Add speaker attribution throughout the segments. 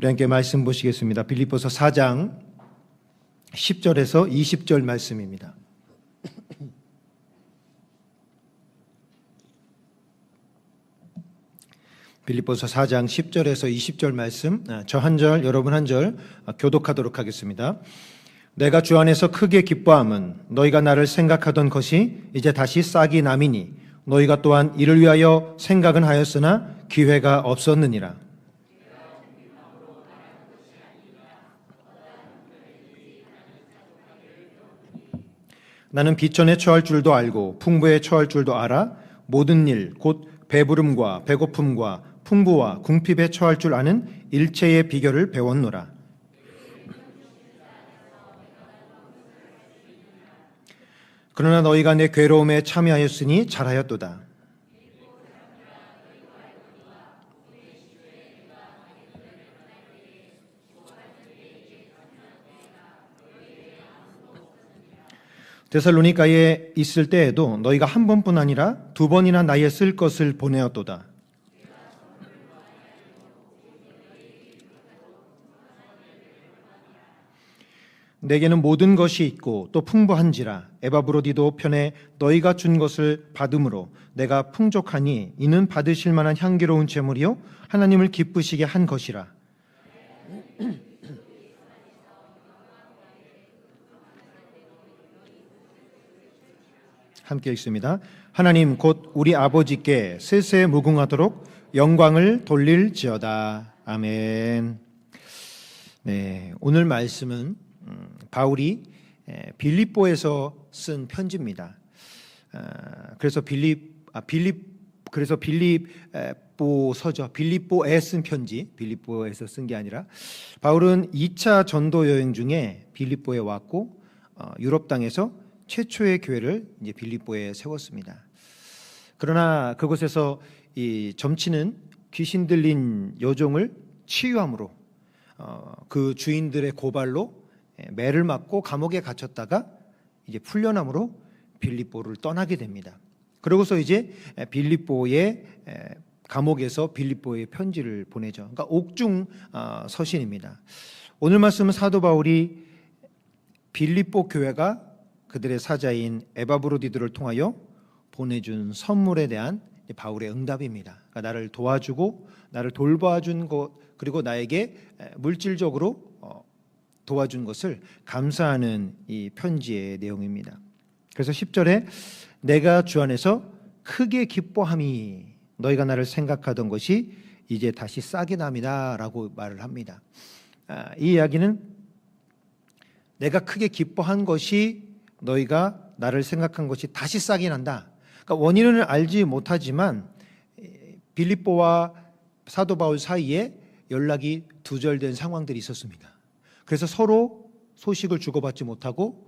Speaker 1: 우리 함께 말씀 보시겠습니다. 빌립보서 4장 10절에서 20절 말씀입니다. 빌립보서 4장 10절에서 20절 말씀, 저 한 절, 여러분 한 절 교독하도록 하겠습니다. 내가 주 안에서 크게 기뻐함은 너희가 나를 생각하던 것이 이제 다시 싹이 남이니 너희가 또한 이를 위하여 생각은 하였으나 기회가 없었느니라. 나는 비천에 처할 줄도 알고 풍부에 처할 줄도 알아 모든 일 곧 배부름과 배고픔과 풍부와 궁핍에 처할 줄 아는 일체의 비결을 배웠노라. 그러나 너희가 내 괴로움에 참여하였으니 잘하였도다. 데살로니가에 있을 때에도 너희가 한 번뿐 아니라 두 번이나 나의 쓸 것을 보내었도다. 내게는 모든 것이 있고 또 풍부한지라 에바브로디도 편에 너희가 준 것을 받음으로 내가 풍족하니 이는 받으실 만한 향기로운 제물이요 하나님을 기쁘시게 한 것이라. 함께 읽습니다. 하나님 곧 우리 아버지께 세세 무궁하도록 영광을 돌릴지어다. 아멘. 네, 오늘 말씀은 바울이 빌립보에서 쓴 편지입니다. 그래서 빌립보서죠. 빌립보에 쓴 편지, 빌립보에서 쓴 게 아니라 바울은 2차 전도 여행 중에 빌립보에 왔고 유럽 땅에서 최초의 교회를 이제 빌립보에 세웠습니다. 그러나 그곳에서 이 점치는 귀신 들린 여종을 치유함으로 그 주인들의 고발로 매를 맞고 감옥에 갇혔다가 이제 풀려남으로 빌립보를 떠나게 됩니다. 그러고서 이제 빌립보의 감옥에서 빌립보에 편지를 보내죠. 그러니까 옥중 서신입니다. 오늘 말씀은 사도 바울이 빌립보 교회가 그들의 사자인 에바브로디들을 통하여 보내준 선물에 대한 바울의 응답입니다. 그러니까 나를 도와주고 나를 돌봐준 것 그리고 나에게 물질적으로 도와준 것을 감사하는 이 편지의 내용입니다. 그래서 10절에 내가 주 안에서 크게 기뻐함이 너희가 나를 생각하던 것이 이제 다시 싹이 남이다 라고 말을 합니다. 이 이야기는 내가 크게 기뻐한 것이 너희가 나를 생각한 것이 다시 싹이 난다. 그러니까 원인은 알지 못하지만 빌립보와 사도 바울 사이에 연락이 두절된 상황들이 있었습니다. 그래서 서로 소식을 주고받지 못하고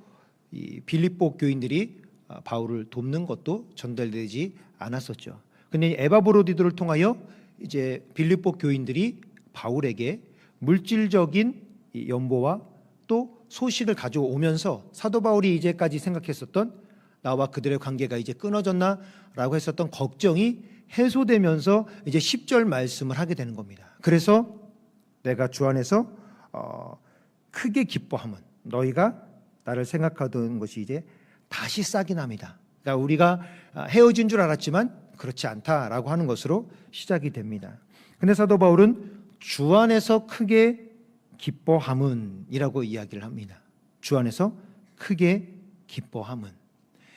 Speaker 1: 이 빌립보 교인들이 바울을 돕는 것도 전달되지 않았었죠. 근데 에바브로디들을 통하여 이제 빌립보 교인들이 바울에게 물질적인 연보와 또 소식을 가져오면서 사도 바울이 이제까지 생각했었던 나와 그들의 관계가 이제 끊어졌나라고 했었던 걱정이 해소되면서 이제 10절 말씀을 하게 되는 겁니다. 그래서 내가 주 안에서 크게 기뻐함은 너희가 나를 생각하던 것이 이제 다시 싹이 납니다. 그러니까 우리가 헤어진 줄 알았지만 그렇지 않다라고 하는 것으로 시작이 됩니다. 근데 사도 바울은 주 안에서 크게 기뻐함은 이라고 이야기를 합니다. 주 안에서 크게 기뻐함은.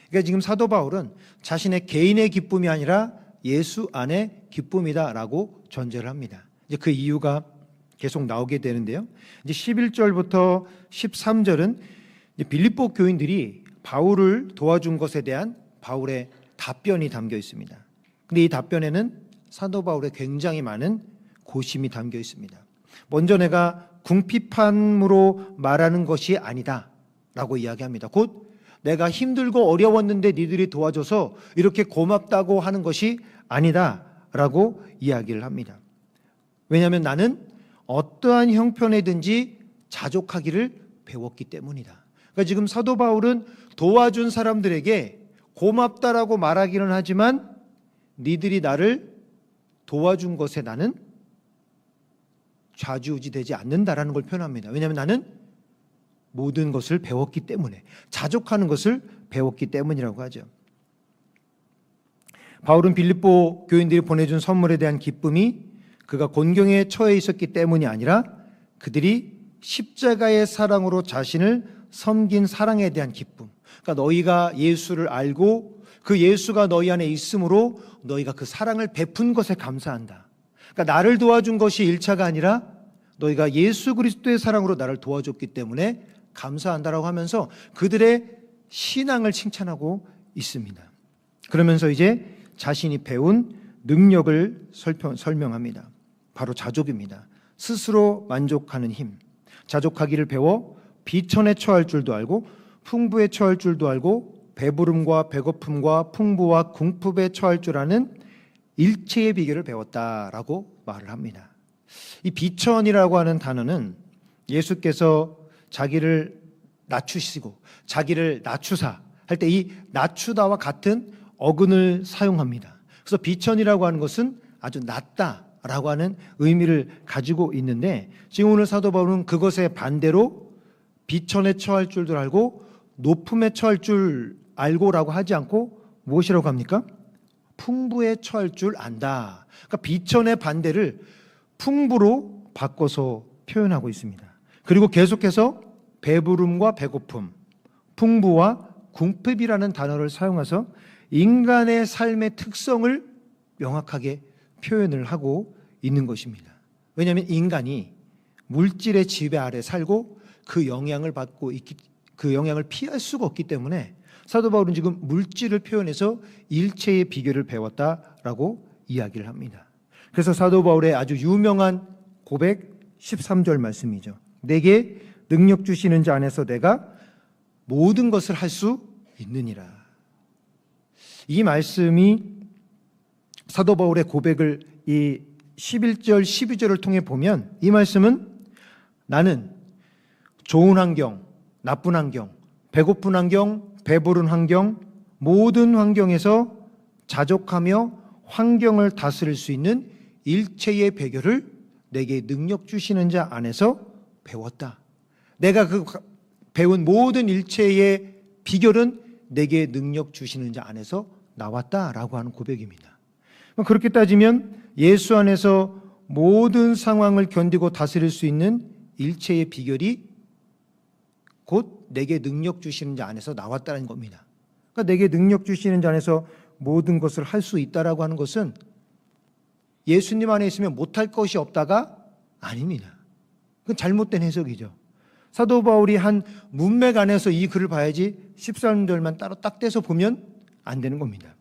Speaker 1: 그러니까 지금 사도 바울은 자신의 개인의 기쁨이 아니라 예수 안의 기쁨이다라고 전제를 합니다. 이제 그 이유가 계속 나오게 되는데요. 이제 11절부터 13절은 빌립보 교인들이 바울을 도와준 것에 대한 바울의 답변이 담겨 있습니다. 근데 이 답변에는 사도 바울의 굉장히 많은 고심이 담겨 있습니다. 먼저 내가 궁핍함으로 말하는 것이 아니다 라고 이야기합니다. 곧 내가 힘들고 어려웠는데 니들이 도와줘서 이렇게 고맙다고 하는 것이 아니다 라고 이야기를 합니다. 왜냐하면 나는 어떠한 형편에든지 자족하기를 배웠기 때문이다. 그러니까 지금 사도 바울은 도와준 사람들에게 고맙다라고 말하기는 하지만 니들이 나를 도와준 것에 나는 좌지우지되지 않는다라는 걸 표현합니다. 왜냐하면 나는 모든 것을 배웠기 때문에, 자족하는 것을 배웠기 때문이라고 하죠. 바울은 빌립보 교인들이 보내준 선물에 대한 기쁨이 그가 곤경에 처해 있었기 때문이 아니라 그들이 십자가의 사랑으로 자신을 섬긴 사랑에 대한 기쁨, 그러니까 너희가 예수를 알고 그 예수가 너희 안에 있으므로 너희가 그 사랑을 베푼 것에 감사한다. 그러니까 나를 도와준 것이 1차가 아니라 너희가 예수 그리스도의 사랑으로 나를 도와줬기 때문에 감사한다라고 하면서 그들의 신앙을 칭찬하고 있습니다. 그러면서 이제 자신이 배운 능력을 설명합니다. 바로 자족입니다. 스스로 만족하는 힘. 자족하기를 배워 비천에 처할 줄도 알고 풍부에 처할 줄도 알고 배부름과 배고픔과 풍부와 궁핍에 처할 줄 아는 일체의 비결을 배웠다라고 말을 합니다. 이 비천이라고 하는 단어는 예수께서 자기를 낮추시고 자기를 낮추사 할 때 이 낮추다와 같은 어근을 사용합니다. 그래서 비천이라고 하는 것은 아주 낮다라고 하는 의미를 가지고 있는데, 지금 오늘 사도 바울은 그것에 반대로 비천에 처할 줄도 알고 높음에 처할 줄 알고라고 하지 않고 무엇이라고 합니까? 풍부에 처할 줄 안다. 그러니까 비천의 반대를 풍부로 바꿔서 표현하고 있습니다. 그리고 계속해서 배부름과 배고픔, 풍부와 궁핍이라는 단어를 사용해서 인간의 삶의 특성을 명확하게 표현을 하고 있는 것입니다. 왜냐하면 인간이 물질의 지배 아래 살고 그 영향을 받고 있기, 그 영향을 피할 수가 없기 때문에 사도 바울은 지금 물질을 표현해서 일체의 비결을 배웠다라고 이야기를 합니다. 그래서 사도 바울의 아주 유명한 고백 13절 말씀이죠. 내게 능력 주시는 자 안에서 내가 모든 것을 할 수 있느니라. 이 말씀이 사도 바울의 고백을 이 11절 12절을 통해 보면 이 말씀은 나는 좋은 환경, 나쁜 환경, 배고픈 환경, 배부른 환경, 모든 환경에서 자족하며 환경을 다스릴 수 있는 일체의 비결을 내게 능력 주시는 자 안에서 배웠다. 내가 그 배운 모든 일체의 비결은 내게 능력 주시는 자 안에서 나왔다라고 하는 고백입니다. 그렇게 따지면 예수 안에서 모든 상황을 견디고 다스릴 수 있는 일체의 비결이 곧 내게 능력 주시는 자 안에서 나왔다는 겁니다. 그러니까 내게 능력 주시는 자 안에서 모든 것을 할 수 있다라고 하는 것은 예수님 안에 있으면 못할 것이 없다가 아닙니다. 그건 잘못된 해석이죠. 사도 바울이 한 문맥 안에서 이 글을 봐야지 13절만 따로 딱 떼서 보면 안 되는 겁니다.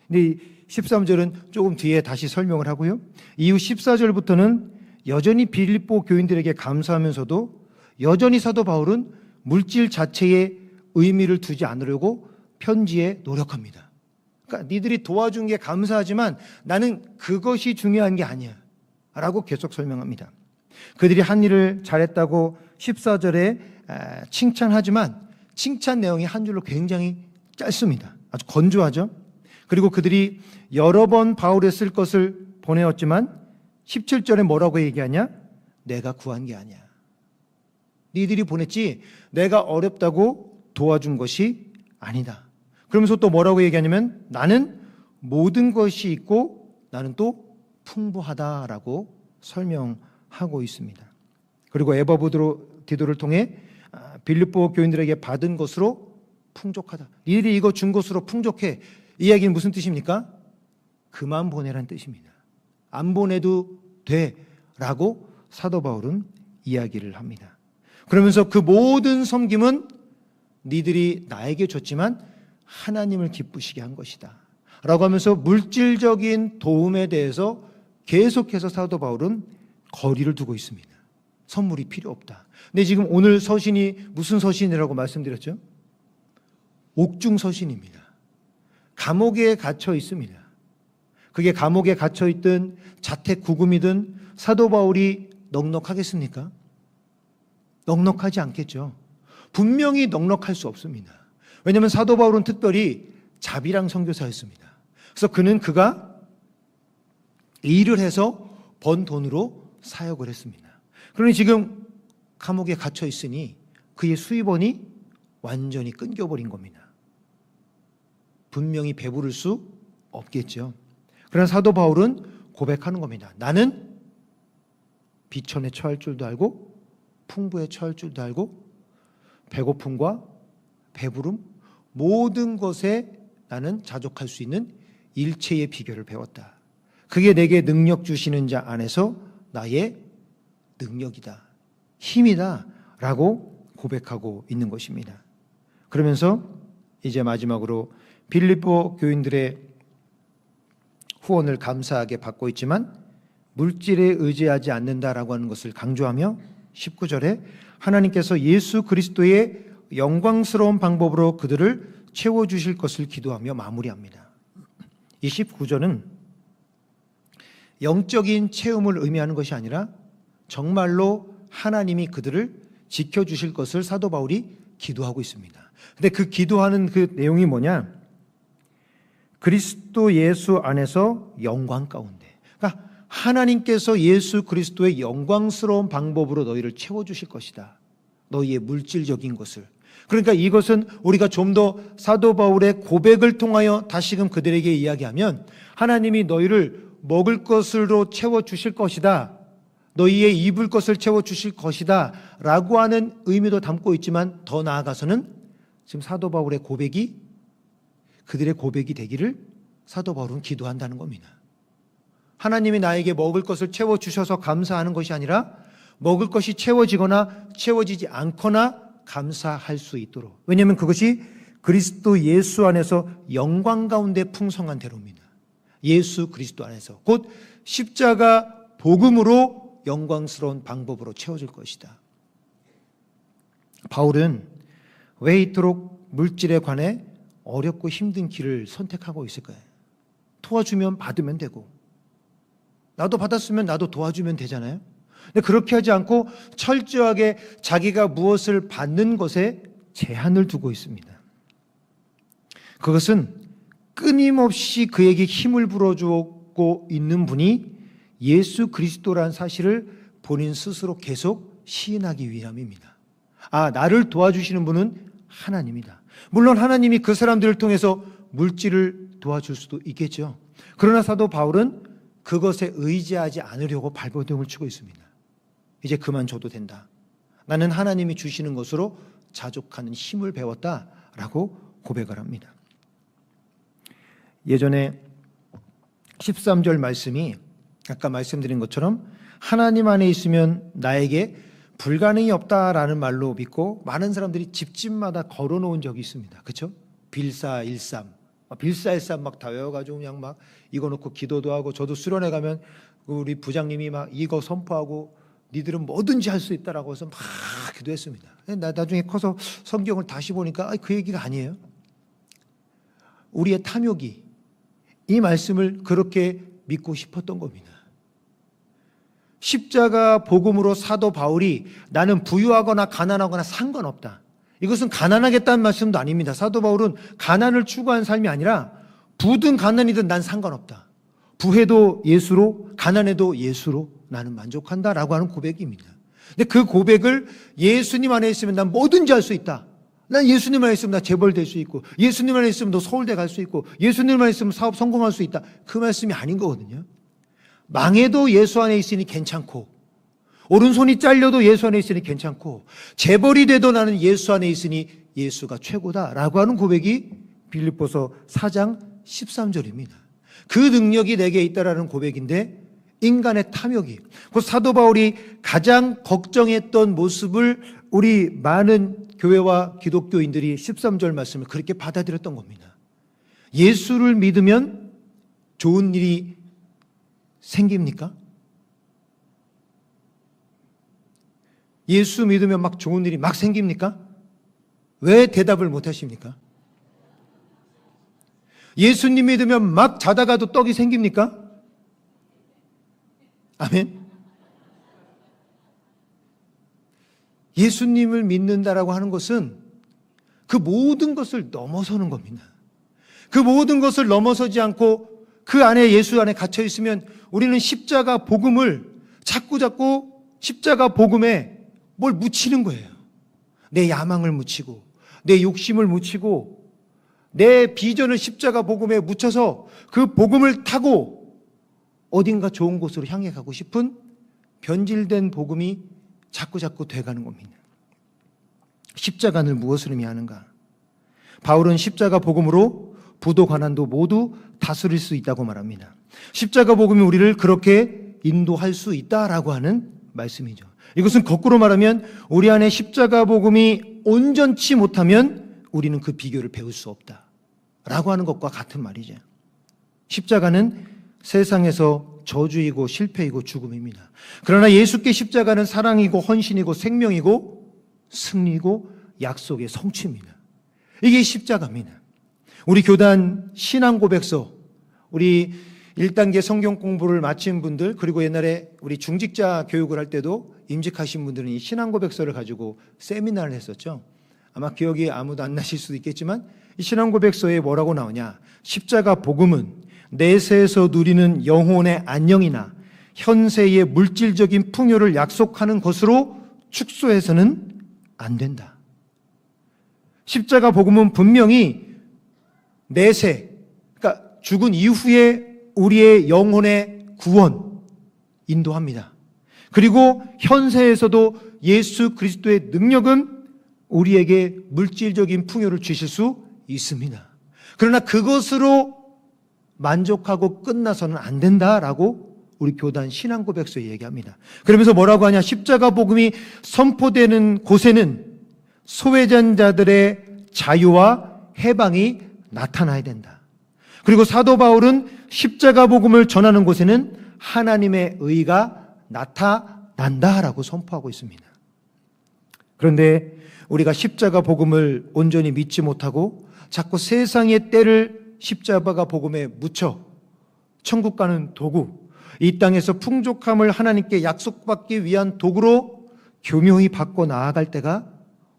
Speaker 1: 근데 이 13절은 조금 뒤에 다시 설명을 하고요. 이후 14절부터는 여전히 빌립보 교인들에게 감사하면서도 여전히 사도 바울은 물질 자체에 의미를 두지 않으려고 편지에 노력합니다. 그러니까 니들이 도와준 게 감사하지만 나는 그것이 중요한 게 아니야 라고 계속 설명합니다. 그들이 한 일을 잘했다고 14절에 칭찬하지만 칭찬 내용이 한 줄로 굉장히 짧습니다. 아주 건조하죠. 그리고 그들이 여러 번 바울에 쓸 것을 보내었지만 17절에 뭐라고 얘기하냐? 내가 구한 게 아니야. 니들이 보냈지 내가 어렵다고 도와준 것이 아니다. 그러면서 또 뭐라고 얘기하냐면 나는 모든 것이 있고 나는 또 풍부하다라고 설명하고 있습니다. 그리고 에바브로디도를 통해 빌립보 교인들에게 받은 것으로 풍족하다. 니들이 이거 준 것으로 풍족해. 이 이야기는 무슨 뜻입니까? 그만 보내라는 뜻입니다. 안 보내도 돼라고 사도 바울은 이야기를 합니다. 그러면서 그 모든 섬김은 니들이 나에게 줬지만 하나님을 기쁘시게 한 것이다 라고 하면서 물질적인 도움에 대해서 계속해서 사도 바울은 거리를 두고 있습니다. 선물이 필요 없다. 근데 지금 오늘 서신이 무슨 서신이라고 말씀드렸죠? 옥중 서신입니다. 감옥에 갇혀 있습니다. 그게 감옥에 갇혀 있든 자택 구금이든 사도 바울이 넉넉하겠습니까? 넉넉하지 않겠죠. 분명히 넉넉할 수 없습니다. 왜냐하면 사도 바울은 특별히 자비랑 선교사였습니다. 그래서 그가 일을 해서 번 돈으로 사역을 했습니다. 그러니 지금 감옥에 갇혀 있으니 그의 수입원이 완전히 끊겨버린 겁니다. 분명히 배부를 수 없겠죠. 그러나 사도 바울은 고백하는 겁니다. 나는 비천에 처할 줄도 알고 풍부에 처할 줄도 알고 배고픔과 배부름 모든 것에 나는 자족할 수 있는 일체의 비결을 배웠다. 그게 내게 능력 주시는 자 안에서 나의 능력이다, 힘이다 라고 고백하고 있는 것입니다. 그러면서 이제 마지막으로 빌립보 교인들의 후원을 감사하게 받고 있지만 물질에 의지하지 않는다라고 하는 것을 강조하며 19절에 하나님께서 예수 그리스도의 영광스러운 방법으로 그들을 채워주실 것을 기도하며 마무리합니다. 이 19절은 영적인 체험을 의미하는 것이 아니라 정말로 하나님이 그들을 지켜주실 것을 사도 바울이 기도하고 있습니다. 근데 그 기도하는 그 내용이 뭐냐? 그리스도 예수 안에서 영광 가운데. 그러니까 하나님께서 예수 그리스도의 영광스러운 방법으로 너희를 채워주실 것이다. 너희의 물질적인 것을. 그러니까 이것은 우리가 좀 더 사도 바울의 고백을 통하여 다시금 그들에게 이야기하면 하나님이 너희를 먹을 것으로 채워주실 것이다. 너희의 입을 것을 채워주실 것이다 라고 하는 의미도 담고 있지만 더 나아가서는 지금 사도 바울의 고백이 그들의 고백이 되기를 사도 바울은 기도한다는 겁니다. 하나님이 나에게 먹을 것을 채워주셔서 감사하는 것이 아니라 먹을 것이 채워지거나 채워지지 않거나 감사할 수 있도록. 왜냐하면 그것이 그리스도 예수 안에서 영광 가운데 풍성한 대로입니다. 예수 그리스도 안에서 곧 십자가 복음으로 영광스러운 방법으로 채워질 것이다. 바울은 왜 이토록 물질에 관해 어렵고 힘든 길을 선택하고 있을까요? 도와주면 받으면 되고 나도 받았으면 나도 도와주면 되잖아요. 근데 그렇게 하지 않고 철저하게 자기가 무엇을 받는 것에 제한을 두고 있습니다. 그것은 끊임없이 그에게 힘을 불어주고 있는 분이 예수 그리스도라는 사실을 본인 스스로 계속 시인하기 위함입니다. 아, 나를 도와주시는 분은 하나님이다. 물론 하나님이 그 사람들을 통해서 물질을 도와줄 수도 있겠죠. 그러나 사도 바울은 그것에 의지하지 않으려고 발버둥을 치고 있습니다. 이제 그만 줘도 된다. 나는 하나님이 주시는 것으로 자족하는 힘을 배웠다라고 고백을 합니다. 예전에 13절 말씀이 아까 말씀드린 것처럼 하나님 안에 있으면 나에게 불가능이 없다라는 말로 믿고 많은 사람들이 집집마다 걸어놓은 적이 있습니다. 그렇죠? 빌사일삼, 빌사일삼 막 다 외워가지고 그냥 막 이거 놓고 기도도 하고, 저도 수련회 가면 우리 부장님이 막 이거 선포하고 니들은 뭐든지 할 수 있다라고 해서 막 기도했습니다. 나중에 커서 성경을 다시 보니까 그 얘기가 아니에요. 우리의 탐욕이 이 말씀을 그렇게 믿고 싶었던 겁니다. 십자가 복음으로 사도 바울이 나는 부유하거나 가난하거나 상관없다. 이것은 가난하겠다는 말씀도 아닙니다. 사도 바울은 가난을 추구한 삶이 아니라 부든 가난이든 난 상관없다. 부해도 예수로 가난해도 예수로 나는 만족한다라고 하는 고백입니다. 근데 그 고백을 예수님 안에 있으면 난 뭐든지 할 수 있다. 난 예수님 안에 있으면 나 재벌 될 수 있고, 예수님 안에 있으면 너 서울대 갈 수 있고, 예수님 안에 있으면 사업 성공할 수 있다. 그 말씀이 아닌 거거든요. 망해도 예수 안에 있으니 괜찮고, 오른손이 잘려도 예수 안에 있으니 괜찮고, 재벌이 돼도 나는 예수 안에 있으니 예수가 최고다라고 하는 고백이 빌립보서 4장 13절입니다. 그 능력이 내게 있다라는 고백인데, 인간의 탐욕이, 그 사도 바울이 가장 걱정했던 모습을 우리 많은 교회와 기독교인들이 13절 말씀을 그렇게 받아들였던 겁니다. 예수를 믿으면 좋은 일이 생깁니까? 예수 믿으면 막 좋은 일이 막 생깁니까? 왜 대답을 못 하십니까? 예수님 믿으면 막 자다가도 떡이 생깁니까? 아멘. 예수님을 믿는다라고 하는 것은 그 모든 것을 넘어서는 겁니다. 그 모든 것을 넘어서지 않고 그 안에 예수 안에 갇혀 있으면 우리는 십자가 복음을 자꾸 십자가 복음에 뭘 묻히는 거예요. 내 야망을 묻히고 내 욕심을 묻히고 내 비전을 십자가 복음에 묻혀서 그 복음을 타고 어딘가 좋은 곳으로 향해 가고 싶은 변질된 복음이 자꾸 돼가는 겁니다. 십자가는 무엇을 의미하는가? 바울은 십자가 복음으로 부도 가난도 모두 다스릴 수 있다고 말합니다. 십자가 복음이 우리를 그렇게 인도할 수 있다라고 하는 말씀이죠. 이것은 거꾸로 말하면 우리 안에 십자가 복음이 온전치 못하면 우리는 그 비결을 배울 수 없다라고 하는 것과 같은 말이죠. 십자가는 세상에서 저주이고 실패이고 죽음입니다. 그러나 예수께 십자가는 사랑이고 헌신이고 생명이고 승리고 약속의 성취입니다. 이게 십자가입니다. 우리 교단 신앙고백서, 우리 1단계 성경 공부를 마친 분들, 그리고 옛날에 우리 중직자 교육을 할 때도 임직하신 분들은 이 신앙고백서를 가지고 세미나를 했었죠. 아마 기억이 아무도 안 나실 수도 있겠지만 이 신앙고백서에 뭐라고 나오냐? 십자가 복음은 내세에서 누리는 영혼의 안녕이나 현세의 물질적인 풍요를 약속하는 것으로 축소해서는 안 된다. 십자가 복음은 분명히 내세, 그러니까 죽은 이후에 우리의 영혼의 구원 인도합니다. 그리고 현세에서도 예수 그리스도의 능력은 우리에게 물질적인 풍요를 주실 수 있습니다. 그러나 그것으로 만족하고 끝나서는 안 된다라고 우리 교단 신앙고백서에 얘기합니다. 그러면서 뭐라고 하냐? 십자가 복음이 선포되는 곳에는 소외된 자들의 자유와 해방이 나타나야 된다. 그리고 사도 바울은 십자가 복음을 전하는 곳에는 하나님의 의가 나타난다라고 선포하고 있습니다. 그런데 우리가 십자가 복음을 온전히 믿지 못하고 자꾸 세상의 때를 십자가 복음에 묻혀 천국 가는 도구, 이 땅에서 풍족함을 하나님께 약속받기 위한 도구로 교묘히 바꿔 나아갈 때가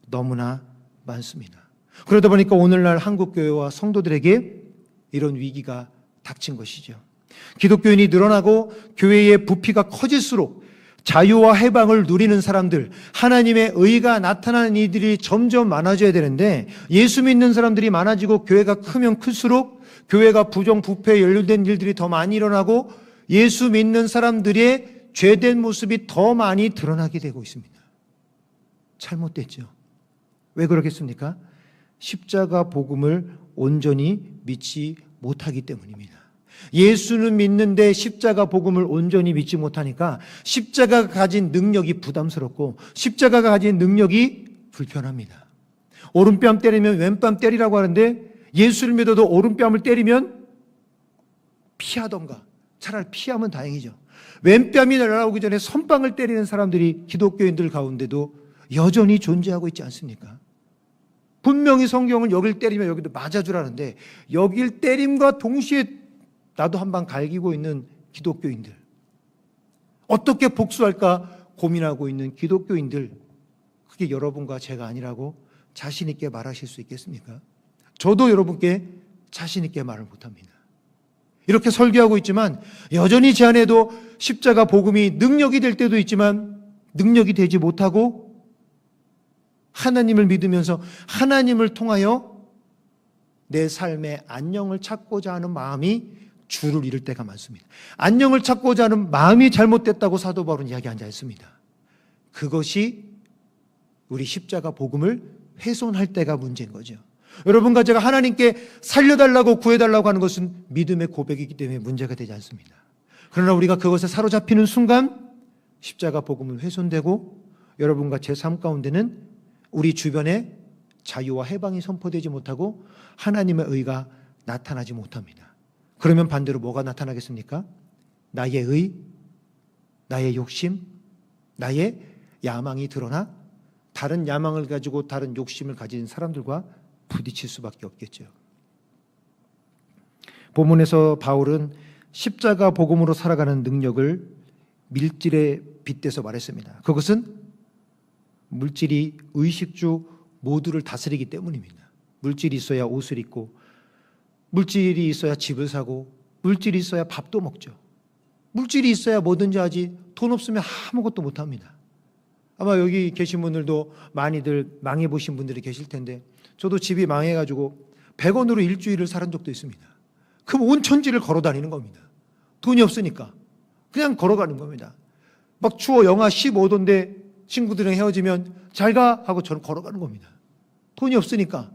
Speaker 1: 너무나 많습니다. 그러다 보니까 오늘날 한국교회와 성도들에게 이런 위기가 닥친 것이죠. 기독교인이 늘어나고 교회의 부피가 커질수록 자유와 해방을 누리는 사람들, 하나님의 의가 나타나는 이들이 점점 많아져야 되는데 예수 믿는 사람들이 많아지고 교회가 크면 클수록 교회가 부정부패에 연루된 일들이 더 많이 일어나고 예수 믿는 사람들의 죄된 모습이 더 많이 드러나게 되고 있습니다. 잘못됐죠. 왜 그러겠습니까? 십자가 복음을 온전히 믿지 못하기 때문입니다. 예수는 믿는데 십자가 복음을 온전히 믿지 못하니까 십자가가 가진 능력이 부담스럽고 십자가가 가진 능력이 불편합니다. 오른뺨 때리면 왼뺨 때리라고 하는데 예수를 믿어도 오른뺨을 때리면 피하던가, 차라리 피하면 다행이죠. 왼뺨이 날아오기 전에 선빵을 때리는 사람들이 기독교인들 가운데도 여전히 존재하고 있지 않습니까? 분명히 성경은 여길 때리면 여기도 맞아주라는데 여길 때림과 동시에 나도 한 방 갈기고 있는 기독교인들, 어떻게 복수할까 고민하고 있는 기독교인들, 그게 여러분과 제가 아니라고 자신 있게 말하실 수 있겠습니까? 저도 여러분께 자신 있게 말을 못합니다. 이렇게 설교하고 있지만 여전히 제 안에도 십자가 복음이 능력이 될 때도 있지만 능력이 되지 못하고 하나님을 믿으면서 하나님을 통하여 내 삶의 안녕을 찾고자 하는 마음이 주를 잃을 때가 많습니다. 안녕을 찾고자 하는 마음이 잘못됐다고 사도 바울은 이야기하지 않습니다. 그것이 우리 십자가 복음을 훼손할 때가 문제인 거죠. 여러분과 제가 하나님께 살려달라고 구해달라고 하는 것은 믿음의 고백이기 때문에 문제가 되지 않습니다. 그러나 우리가 그것에 사로잡히는 순간 십자가 복음은 훼손되고 여러분과 제 삶 가운데는 우리 주변에 자유와 해방이 선포되지 못하고 하나님의 의가 나타나지 못합니다. 그러면 반대로 뭐가 나타나겠습니까? 나의 의, 나의 욕심, 나의 야망이 드러나 다른 야망을 가지고 다른 욕심을 가진 사람들과 부딪힐 수밖에 없겠죠. 본문에서 바울은 십자가 복음으로 살아가는 능력을 밀질에 빗대서 말했습니다. 그것은 물질이 의식주 모두를 다스리기 때문입니다. 물질이 있어야 옷을 입고 물질이 있어야 집을 사고 물질이 있어야 밥도 먹죠. 물질이 있어야 뭐든지 하지 돈 없으면 아무것도 못합니다. 아마 여기 계신 분들도 많이들 망해보신 분들이 계실 텐데 저도 집이 망해가지고 100원으로 일주일을 살은 적도 있습니다. 그럼 온 천지를 걸어 다니는 겁니다. 돈이 없으니까 그냥 걸어가는 겁니다. 막 추워 영하 15도인데 친구들이랑 헤어지면 잘 가 하고 저는 걸어가는 겁니다. 돈이 없으니까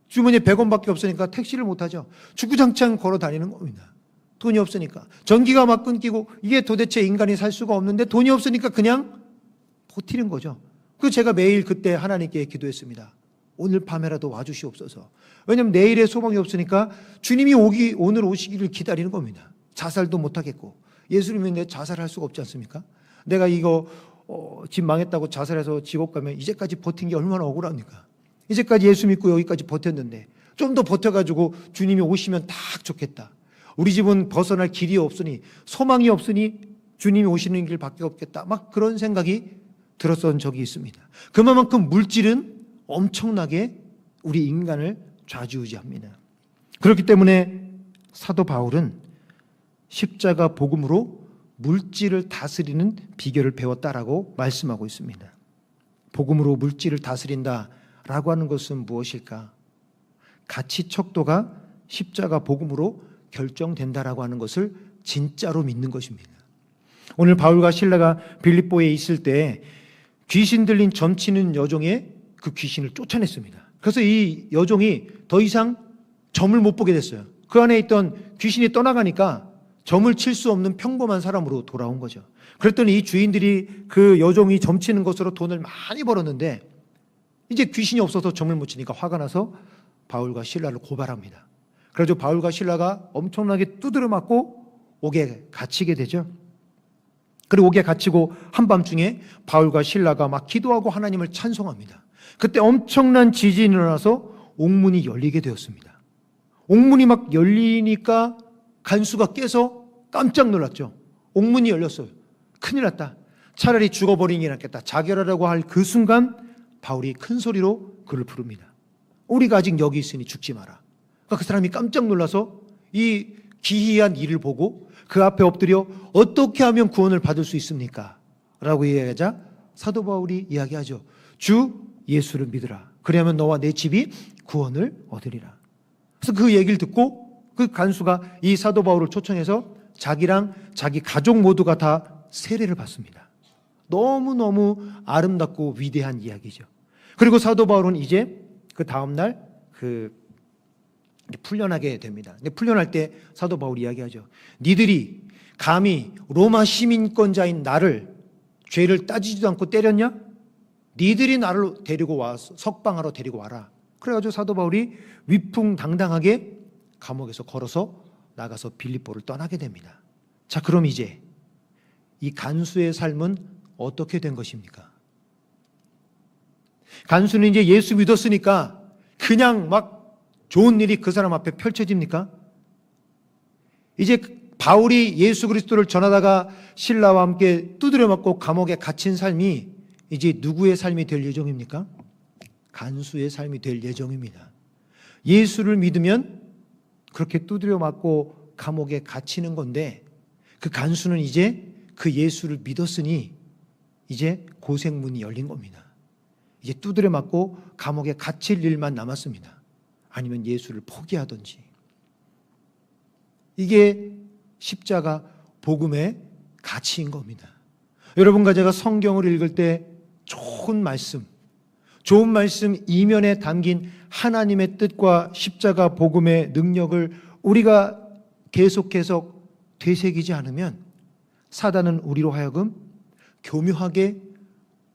Speaker 1: 주머니에 100원밖에 없으니까 택시를 못 타죠. 주구장창 걸어 다니는 겁니다. 돈이 없으니까 전기가 막 끊기고 이게 도대체 인간이 살 수가 없는데 돈이 없으니까 그냥 버티는 거죠. 그 제가 매일 그때 하나님께 기도했습니다. 오늘 밤에라도 와주시옵소서. 왜냐하면 내일의 소망이 없으니까 주님이 오늘 오시기를 기다리는 겁니다. 자살도 못하겠고 예수님이 내 자살할 수가 없지 않습니까? 내가 이거 집 망했다고 자살해서 지옥 가면 이제까지 버틴 게 얼마나 억울합니까? 이제까지 예수 믿고 여기까지 버텼는데 좀 더 버텨가지고 주님이 오시면 딱 좋겠다. 우리 집은 벗어날 길이 없으니 소망이 없으니 주님이 오시는 길밖에 없겠다. 막 그런 생각이 들었던 적이 있습니다. 그만큼 물질은 엄청나게 우리 인간을 좌지우지합니다. 그렇기 때문에 사도 바울은 십자가 복음으로 물질을 다스리는 비결을 배웠다라고 말씀하고 있습니다. 복음으로 물질을 다스린다라고 하는 것은 무엇일까? 가치 척도가 십자가 복음으로 결정된다라고 하는 것을 진짜로 믿는 것입니다. 오늘 바울과 실라가 빌립보에 있을 때 귀신 들린 점치는 여종의 그 귀신을 쫓아냈습니다. 그래서 이 여종이 더 이상 점을 못 보게 됐어요. 그 안에 있던 귀신이 떠나가니까 점을 칠 수 없는 평범한 사람으로 돌아온 거죠. 그랬더니 이 주인들이 그 여종이 점치는 것으로 돈을 많이 벌었는데 이제 귀신이 없어서 점을 못 치니까 화가 나서 바울과 실라를 고발합니다. 그래서 바울과 실라가 엄청나게 두드려 맞고 옥에 갇히게 되죠. 그리고 옥에 갇히고 한밤중에 바울과 실라가 막 기도하고 하나님을 찬송합니다. 그때 엄청난 지진이 일어나서 옥문이 열리게 되었습니다. 옥문이 막 열리니까 간수가 깨서 깜짝 놀랐죠. 옥문이 열렸어요. 큰일 났다. 차라리 죽어버리는 게 낫겠다. 자결하라고 할 그 순간 바울이 큰 소리로 그를 부릅니다. 우리가 아직 여기 있으니 죽지 마라. 그러니까 그 사람이 깜짝 놀라서 이 기이한 일을 보고 그 앞에 엎드려 어떻게 하면 구원을 받을 수 있습니까? 라고 이야기하자 사도 바울이 이야기하죠. 주 예수를 믿으라. 그리하면 너와 내 집이 구원을 얻으리라. 그래서 그 얘기를 듣고 그 간수가 이 사도 바울을 초청해서 자기랑 자기 가족 모두가 다 세례를 받습니다. 너무너무 아름답고 위대한 이야기죠. 그리고 사도 바울은 이제 그 다음날 풀려나게 됩니다. 근데 풀려날 때 사도 바울이 이야기하죠. 니들이 감히 로마 시민권자인 나를 죄를 따지지도 않고 때렸냐? 니들이 나를 데리고 와서 석방하러 데리고 와라. 그래가지고 사도 바울이 위풍당당하게 감옥에서 걸어서 나가서 빌립보를 떠나게 됩니다. 자, 그럼 이제 이 간수의 삶은 어떻게 된 것입니까? 간수는 이제 예수 믿었으니까 그냥 막 좋은 일이 그 사람 앞에 펼쳐집니까? 이제 바울이 예수 그리스도를 전하다가 실라와 함께 두드려 맞고 감옥에 갇힌 삶이 이제 누구의 삶이 될 예정입니까? 간수의 삶이 될 예정입니다. 예수를 믿으면 그렇게 두드려 맞고 감옥에 갇히는 건데 그 간수는 이제 그 예수를 믿었으니 이제 고생문이 열린 겁니다. 이제 두드려 맞고 감옥에 갇힐 일만 남았습니다. 아니면 예수를 포기하든지. 이게 십자가 복음의 가치인 겁니다. 여러분과 제가 성경을 읽을 때 좋은 말씀 이면에 담긴 하나님의 뜻과 십자가 복음의 능력을 우리가 계속해서 되새기지 않으면 사단은 우리로 하여금 교묘하게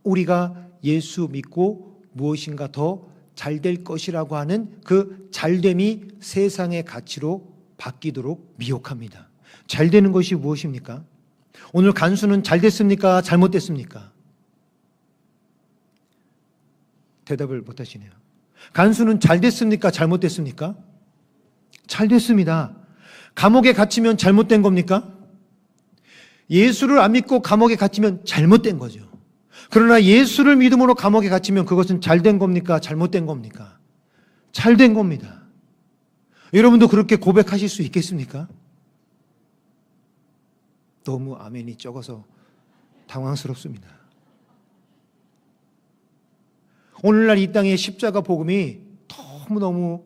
Speaker 1: 우리가 예수 믿고 무엇인가 더 잘 될 것이라고 하는 그 잘됨이 세상의 가치로 바뀌도록 미혹합니다. 잘 되는 것이 무엇입니까? 오늘 간수는 잘 됐습니까? 잘못됐습니까? 대답을 못 하시네요. 간수는 잘 됐습니까? 잘못됐습니까? 잘 됐습니다. 감옥에 갇히면 잘못된 겁니까? 예수를 안 믿고 감옥에 갇히면 잘못된 거죠. 그러나 예수를 믿음으로 감옥에 갇히면 그것은 잘된 겁니까? 잘못된 겁니까? 잘된 겁니다. 여러분도 그렇게 고백하실 수 있겠습니까? 너무 아멘이 적어서 당황스럽습니다. 오늘날 이 땅에 십자가 복음이 너무너무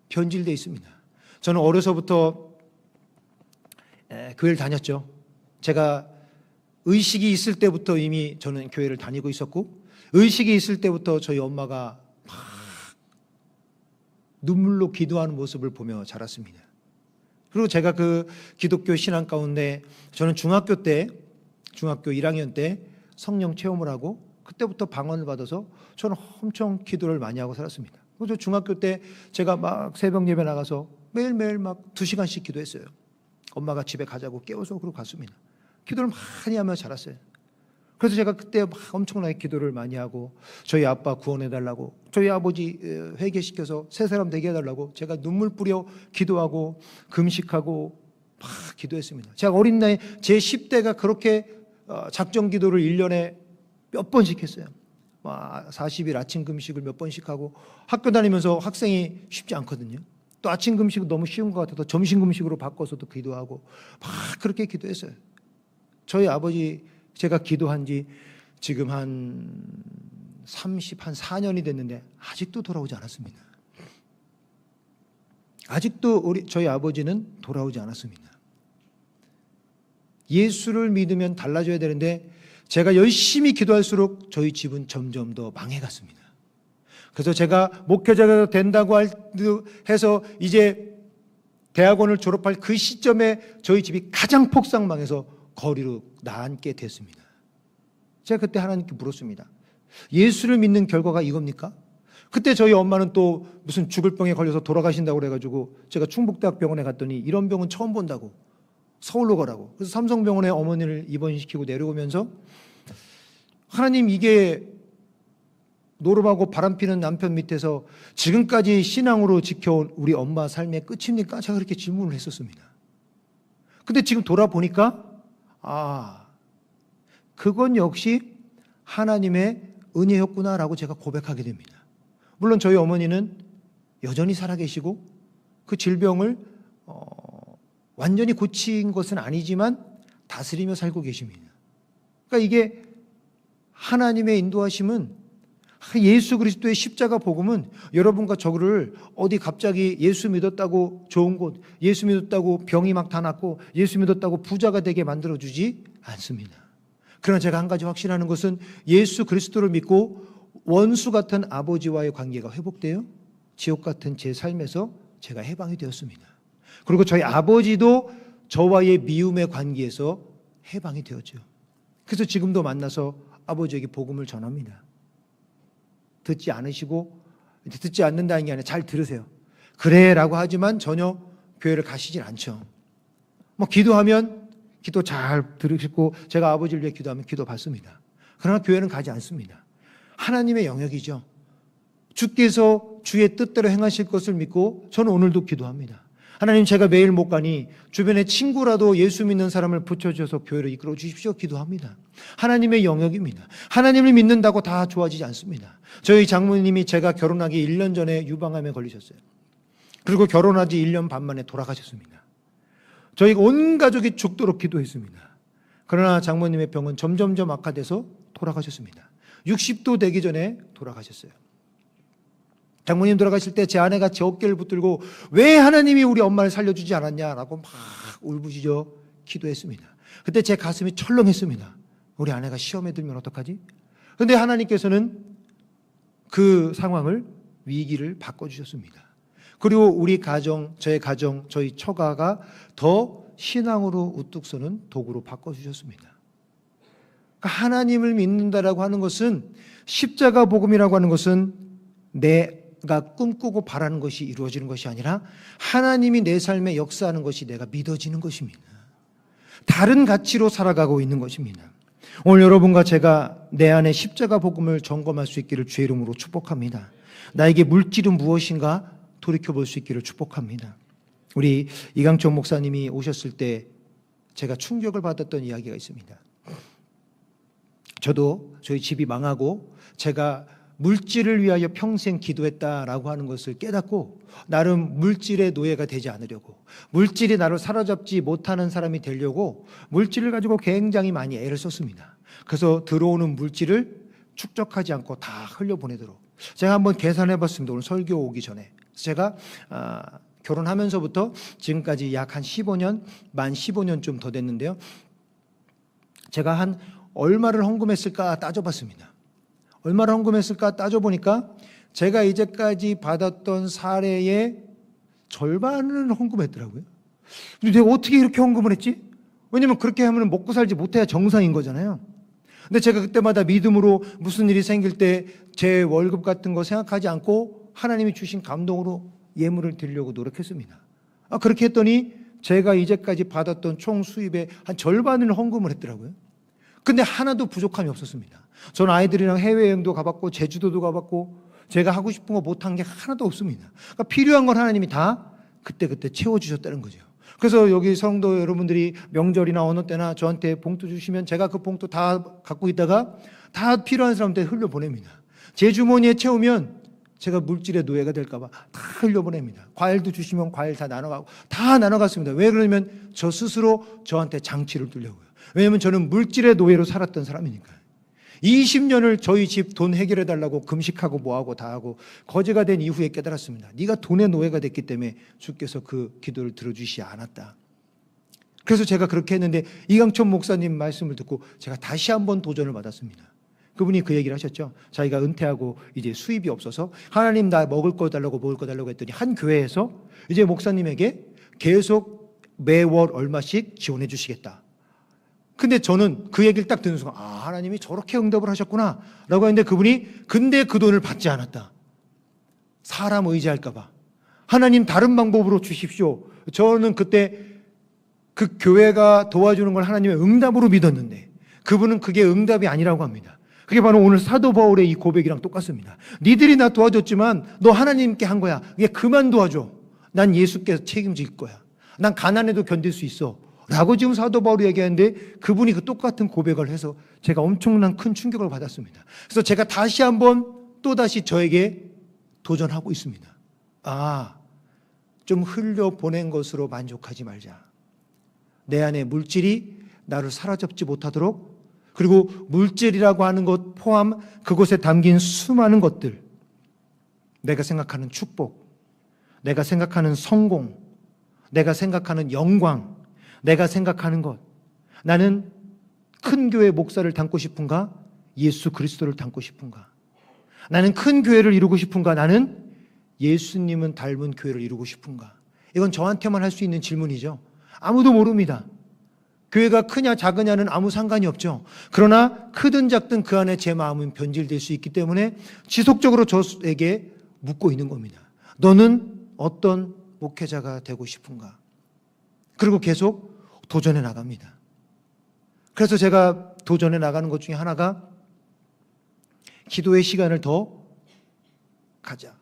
Speaker 1: 변질되어 있습니다. 저는 어려서부터 교회를 다녔죠. 제가 의식이 있을 때부터 이미 저는 교회를 다니고 있었고, 의식이 있을 때부터 저희 엄마가 막 눈물로 기도하는 모습을 보며 자랐습니다. 그리고 제가 그 기독교 신앙 가운데 저는 중학교 1학년 때 성령 체험을 하고 그때부터 방언을 받아서 저는 엄청 기도를 많이 하고 살았습니다. 그래서 중학교 때 제가 막 새벽 예배 나가서 매일매일 막 2시간씩 기도했어요. 엄마가 집에 가자고 깨워서 그러고 갔습니다. 기도를 많이 하며 자랐어요. 그래서 제가 그때 막 엄청나게 기도를 많이 하고 저희 아빠 구원해달라고, 저희 아버지 회개시켜서 새 사람 되게 해달라고 제가 눈물 뿌려 기도하고 금식하고 막 기도했습니다. 제가 어린 나이 제 10대가 그렇게 작정 기도를 1년에 몇 번씩 했어요. 40일 아침 금식을 몇 번씩 하고, 학교 다니면서 학생이 쉽지 않거든요. 또 아침 금식은 너무 쉬운 것 같아서 점심 금식으로 바꿔서도 기도하고 막 그렇게 기도했어요. 저희 아버지 제가 기도한 지 지금 한 4년이 됐는데 아직도 돌아오지 않았습니다. 아직도 저희 아버지는 돌아오지 않았습니다. 예수를 믿으면 달라져야 되는데 제가 열심히 기도할수록 저희 집은 점점 더 망해갔습니다. 그래서 제가 목회자가 된다고 해서 이제 대학원을 졸업할 그 시점에 저희 집이 가장 폭삭망해서 거리로 나앉게 됐습니다. 제가 그때 하나님께 물었습니다. 예수를 믿는 결과가 이겁니까? 그때 저희 엄마는 또 무슨 죽을 병에 걸려서 돌아가신다고 그래가지고 제가 충북대학 병원에 갔더니 이런 병은 처음 본다고, 서울로 가라고. 그래서 삼성병원에 어머니를 입원시키고 내려오면서 하나님, 이게 노름하고 바람피는 남편 밑에서 지금까지 신앙으로 지켜온 우리 엄마 삶의 끝입니까? 제가 그렇게 질문을 했었습니다. 근데 지금 돌아보니까 그건 역시 하나님의 은혜였구나라고 제가 고백하게 됩니다. 물론 저희 어머니는 여전히 살아계시고 그 질병을 완전히 고친 것은 아니지만 다스리며 살고 계십니다. 그러니까 이게 하나님의 인도하심은, 예수 그리스도의 십자가 복음은 여러분과 저를 어디 갑자기 예수 믿었다고 좋은 곳, 예수 믿었다고 병이 막 다 낫고, 예수 믿었다고 부자가 되게 만들어주지 않습니다. 그러나 제가 한 가지 확신하는 것은 예수 그리스도를 믿고 원수 같은 아버지와의 관계가 회복되어 지옥 같은 제 삶에서 제가 해방이 되었습니다. 그리고 저희 아버지도 저와의 미움의 관계에서 해방이 되었죠. 그래서 지금도 만나서 아버지에게 복음을 전합니다. 듣지 않으시고, 듣지 않는다는 게 아니라 잘 들으세요. 그래 라고 하지만 전혀 교회를 가시질 않죠. 기도하면 기도 잘 들으시고, 제가 아버지를 위해 기도하면 기도 받습니다. 그러나 교회는 가지 않습니다. 하나님의 영역이죠. 주께서 주의 뜻대로 행하실 것을 믿고 저는 오늘도 기도합니다. 하나님, 제가 매일 못 가니 주변에 친구라도 예수 믿는 사람을 붙여주셔서 교회를 이끌어 주십시오. 기도합니다. 하나님의 영역입니다. 하나님을 믿는다고 다 좋아지지 않습니다. 저희 장모님이 제가 결혼하기 1년 전에 유방암에 걸리셨어요. 그리고 결혼하지 1년 반 만에 돌아가셨습니다. 저희 온 가족이 죽도록 기도했습니다. 그러나 장모님의 병은 점점점 악화돼서 돌아가셨습니다. 60도 되기 전에 돌아가셨어요. 장모님 돌아가실 때 제 아내가 제 어깨를 붙들고 왜 하나님이 우리 엄마를 살려주지 않았냐라고 막 울부짖어 기도했습니다. 그때 제 가슴이 철렁했습니다. 우리 아내가 시험에 들면 어떡하지? 그런데 하나님께서는 그 상황을, 위기를 바꿔주셨습니다. 그리고 우리 가정, 저희 처가가 더 신앙으로 우뚝 서는 도구로 바꿔주셨습니다. 그러니까 하나님을 믿는다라고 하는 것은, 십자가 복음이라고 하는 것은 내가 꿈꾸고 바라는 것이 이루어지는 것이 아니라 하나님이 내 삶에 역사하는 것이 내가 믿어지는 것입니다. 다른 가치로 살아가고 있는 것입니다. 오늘 여러분과 제가 내 안에 십자가 복음을 점검할 수 있기를 주의 이름으로 축복합니다. 나에게 물질은 무엇인가 돌이켜볼 수 있기를 축복합니다. 우리 이강철 목사님이 오셨을 때 제가 충격을 받았던 이야기가 있습니다. 저도 저희 집이 망하고 제가 물질을 위하여 평생 기도했다라고 하는 것을 깨닫고 나름 물질의 노예가 되지 않으려고, 물질이 나를 사로잡지 못하는 사람이 되려고 물질을 가지고 굉장히 많이 애를 썼습니다. 그래서 들어오는 물질을 축적하지 않고 다 흘려보내도록 제가 한번 계산해 봤습니다. 오늘 설교 오기 전에. 제가 결혼하면서부터 지금까지 약 한 15년, 만 15년 좀 더 됐는데요. 제가 한 얼마를 헌금했을까 따져봤습니다. 얼마를 헌금했을까 따져보니까 제가 이제까지 받았던 사례의 절반을 헌금했더라고요. 근데 내가 어떻게 이렇게 헌금을 했지? 왜냐면 그렇게 하면 먹고 살지 못해야 정상인 거잖아요. 근데 제가 그때마다 믿음으로 무슨 일이 생길 때 제 월급 같은 거 생각하지 않고 하나님이 주신 감동으로 예물을 드리려고 노력했습니다. 그렇게 했더니 제가 이제까지 받았던 총 수입의 한 절반을 헌금을 했더라고요. 근데 하나도 부족함이 없었습니다. 전 아이들이랑 해외여행도 가봤고 제주도도 가봤고 제가 하고 싶은 거 못한 게 하나도 없습니다. 그러니까 필요한 건 하나님이 다 그때그때 채워주셨다는 거죠. 그래서 여기 성도 여러분들이 명절이나 어느 때나 저한테 봉투 주시면 제가 그 봉투 다 갖고 있다가 다 필요한 사람한테 흘려보냅니다. 제 주머니에 채우면 제가 물질의 노예가 될까봐 다 흘려보냅니다. 과일도 주시면 과일 다 나눠가고 다 나눠갔습니다. 왜 그러냐면 저 스스로 저한테 장치를 두려고요. 왜냐하면 저는 물질의 노예로 살았던 사람이니까요. 20년을 저희 집 돈 해결해달라고 금식하고 뭐하고 다 하고 거지가 된 이후에 깨달았습니다. 네가 돈의 노예가 됐기 때문에 주께서 그 기도를 들어주시지 않았다. 그래서 제가 그렇게 했는데 이강천 목사님 말씀을 듣고 제가 다시 한번 도전을 받았습니다. 그분이 그 얘기를 하셨죠. 자기가 은퇴하고 이제 수입이 없어서 하나님 나 먹을 거 달라고 했더니 한 교회에서 이제 목사님에게 계속 매월 얼마씩 지원해 주시겠다. 근데 저는 그 얘기를 딱 듣는 순간 하나님이 저렇게 응답을 하셨구나 라고 했는데 그분이 근데 그 돈을 받지 않았다. 사람 의지할까 봐. 하나님 다른 방법으로 주십시오. 저는 그때 그 교회가 도와주는 걸 하나님의 응답으로 믿었는데 그분은 그게 응답이 아니라고 합니다. 그게 바로 오늘 사도 바울의 이 고백이랑 똑같습니다. 니들이 나 도와줬지만 너 하나님께 한 거야. 이게 그만 도와줘. 난 예수께서 책임질 거야. 난 가난해도 견딜 수 있어. 라고 지금 사도 바울이 얘기하는데 그분이 그 똑같은 고백을 해서 제가 엄청난 큰 충격을 받았습니다. 그래서 제가 다시 한번 또다시 저에게 도전하고 있습니다. 좀 흘려보낸 것으로 만족하지 말자. 내 안에 물질이 나를 사로잡지 못하도록 그리고 물질이라고 하는 것 포함 그곳에 담긴 수많은 것들 내가 생각하는 축복, 내가 생각하는 성공, 내가 생각하는 영광 내가 생각하는 것 나는 큰 교회 목사를 닮고 싶은가? 예수 그리스도를 닮고 싶은가? 나는 큰 교회를 이루고 싶은가? 나는 예수님은 닮은 교회를 이루고 싶은가? 이건 저한테만 할 수 있는 질문이죠. 아무도 모릅니다. 교회가 크냐 작으냐는 아무 상관이 없죠. 그러나 크든 작든 그 안에 제 마음은 변질될 수 있기 때문에 지속적으로 저에게 묻고 있는 겁니다. 너는 어떤 목회자가 되고 싶은가? 그리고 계속 도전해 나갑니다. 그래서 제가 도전해 나가는 것 중에 하나가 기도의 시간을 더 가자.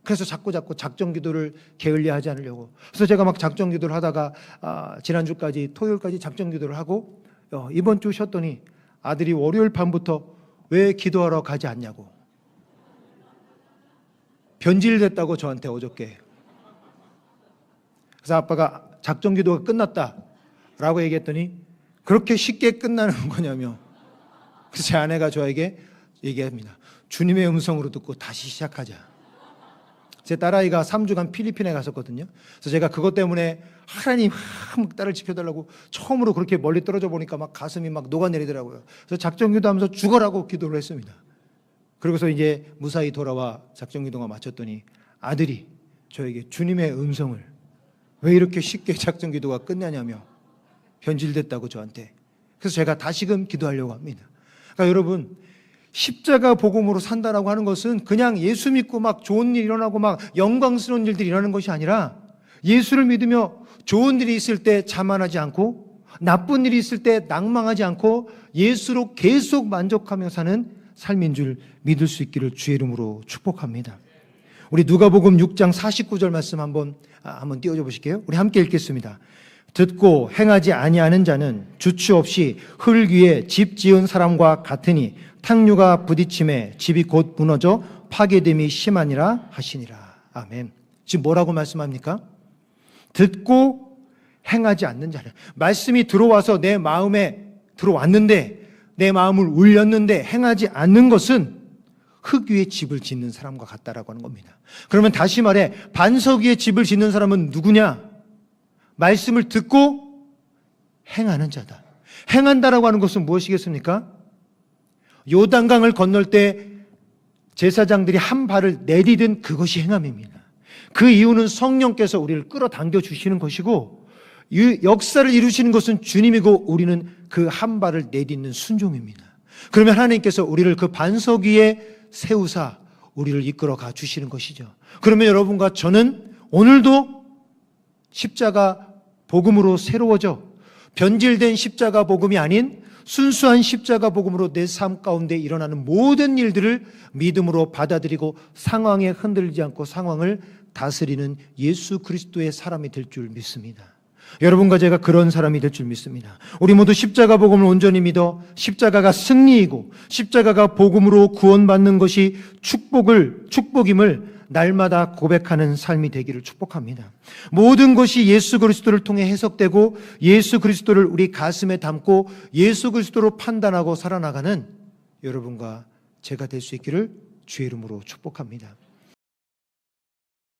Speaker 1: 그래서 자꾸 작정 기도를 게을리하지 않으려고. 그래서 제가 막 작정 기도를 하다가 지난주까지 토요일까지 작정 기도를 하고 이번 주 쉬었더니 아들이 월요일 밤부터 왜 기도하러 가지 않냐고. 변질됐다고 저한테 어저께. 그래서 아빠가 작정 기도가 끝났다라고 얘기했더니 그렇게 쉽게 끝나는 거냐며. 그래서 제 아내가 저에게 얘기합니다. 주님의 음성으로 듣고 다시 시작하자. 제 딸아이가 3주간 필리핀에 갔었거든요. 그래서 제가 그것 때문에 하나님 딸을 지켜달라고 처음으로 그렇게 멀리 떨어져 보니까 막 가슴이 막 녹아내리더라고요. 그래서 작정기도 하면서 죽어라고 기도를 했습니다. 그러고서 이제 무사히 돌아와 작정기도가 마쳤더니 아들이 저에게 주님의 음성을 왜 이렇게 쉽게 작정기도가 끝나냐며 변질됐다고 저한테. 그래서 제가 다시금 기도하려고 합니다. 그러니까 여러분 십자가 복음으로 산다라고 하는 것은 그냥 예수 믿고 막 좋은 일 일어나고 막 영광스러운 일들이 일어나는 것이 아니라 예수를 믿으며 좋은 일이 있을 때 자만하지 않고 나쁜 일이 있을 때 낭망하지 않고 예수로 계속 만족하며 사는 삶인 줄 믿을 수 있기를 주의 이름으로 축복합니다. 우리 누가복음 6장 49절 말씀 한번 띄워줘 보실게요. 우리 함께 읽겠습니다. 듣고 행하지 아니하는 자는 주추 없이 흙 위에 집 지은 사람과 같으니 탕류가 부딪힘에 집이 곧 무너져 파괴됨이 심하니라 하시니라. 아멘. 지금 뭐라고 말씀합니까? 듣고 행하지 않는 자는, 말씀이 들어와서 내 마음에 들어왔는데 내 마음을 울렸는데 행하지 않는 것은 흙 위에 집을 짓는 사람과 같다라고 하는 겁니다. 그러면 다시 말해 반석 위에 집을 짓는 사람은 누구냐? 말씀을 듣고 행하는 자다. 행한다라고 하는 것은 무엇이겠습니까? 요단강을 건널 때 제사장들이 한 발을 내디딘 그것이 행함입니다. 그 이유는 성령께서 우리를 끌어당겨 주시는 것이고 역사를 이루시는 것은 주님이고 우리는 그 한 발을 내딛는 순종입니다. 그러면 하나님께서 우리를 그 반석 위에 세우사 우리를 이끌어 가 주시는 것이죠. 그러면 여러분과 저는 오늘도 십자가 복음으로 새로워져 변질된 십자가 복음이 아닌 순수한 십자가 복음으로 내 삶 가운데 일어나는 모든 일들을 믿음으로 받아들이고 상황에 흔들리지 않고 상황을 다스리는 예수 그리스도의 사람이 될 줄 믿습니다. 여러분과 제가 그런 사람이 될 줄 믿습니다. 우리 모두 십자가 복음을 온전히 믿어 십자가가 승리이고 십자가가 복음으로 구원받는 것이 축복임을 날마다 고백하는 삶이 되기를 축복합니다. 모든 것이 예수 그리스도를 통해 해석되고 예수 그리스도를 우리 가슴에 담고 예수 그리스도로 판단하고 살아나가는 여러분과 제가 될 수 있기를 주의 이름으로 축복합니다.